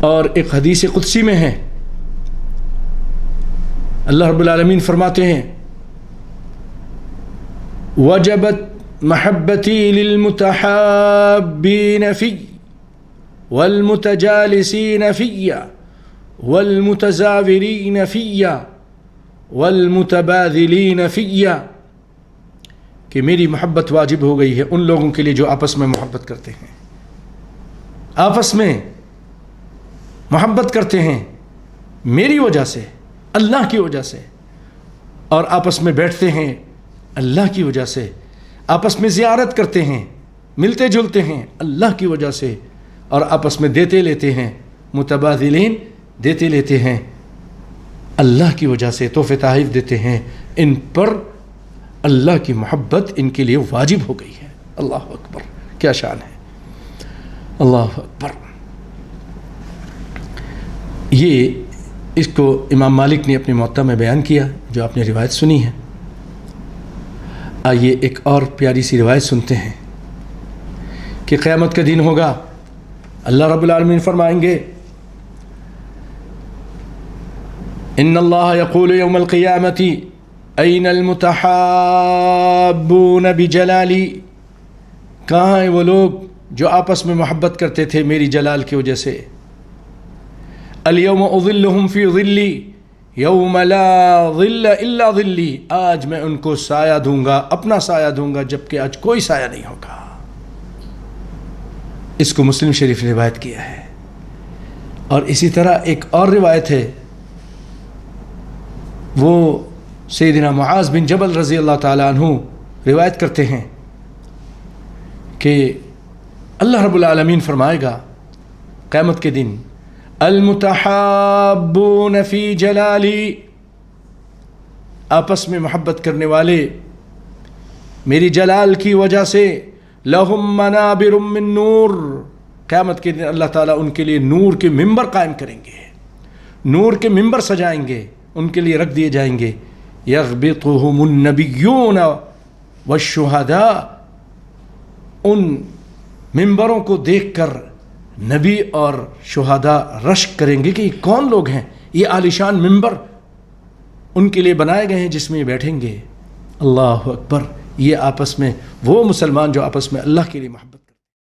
اور ایک حدیث قدسی میں ہے اللہ رب العالمین فرماتے ہیں وجبت محبتی للمتحابین فی والمتجالسین فی والمتزاورین فی والمتبادلین فی، کہ میری محبت واجب ہو گئی ہے ان لوگوں کے لیے جو آپس میں محبت کرتے ہیں، آپس میں محبت کرتے ہیں میری وجہ سے، اللہ کی وجہ سے، اور آپس میں بیٹھتے ہیں اللہ کی وجہ سے، آپس میں زیارت کرتے ہیں، ملتے جلتے ہیں اللہ کی وجہ سے، اور آپس میں دیتے لیتے ہیں، متبادلین دیتے لیتے ہیں اللہ کی وجہ سے، تحفے تحائف دیتے ہیں، ان پر اللہ کی محبت ان کے لیے واجب ہو گئی ہے۔ اللہ اکبر، کیا شان ہے، اللہ اکبر۔ یہ اس کو امام مالک نے اپنی موطا میں بیان کیا جو آپ نے روایت سنی ہے۔ آئیے ایک اور پیاری سی روایت سنتے ہیں کہ قیامت کا دن ہوگا، اللہ رب العالمین فرمائیں گے ان اللہ یقول یوم القیامت این المتحابون بجلالی، کہاں ہیں وہ لوگ جو آپس میں محبت کرتے تھے میری جلال کی وجہ سے؟ الیوم اظلہم فی ظلی یوم لا ظل الا ظلی، آج میں ان کو سایہ دوں گا، اپنا سایہ دوں گا، جبکہ آج کوئی سایہ نہیں ہوگا۔ اس کو مسلم شریف نے روایت کیا ہے۔ اور اسی طرح ایک اور روایت ہے، وہ سیدنا معاذ بن جبل رضی اللہ تعالیٰ عنہ روایت کرتے ہیں کہ اللہ رب العالمین فرمائے گا قیامت کے دن المتحابون فی جلالی، آپس میں محبت کرنے والے میری جلال کی وجہ سے، لہم منابر من نور، قیامت کے دن اللہ تعالیٰ ان کے لیے نور کے ممبر قائم کریں گے، نور کے ممبر سجائیں گے، ان کے لیے رکھ دیے جائیں گے، یغبطہم النبیون والشہداء، ان ممبروں کو دیکھ کر نبی اور شہداء رشک کریں گے کہ یہ کون لوگ ہیں، یہ عالیشان ممبر ان کے لیے بنائے گئے ہیں جس میں یہ بیٹھیں گے۔ اللہ اکبر، یہ آپس میں وہ مسلمان جو آپس میں اللہ کے لیے محبت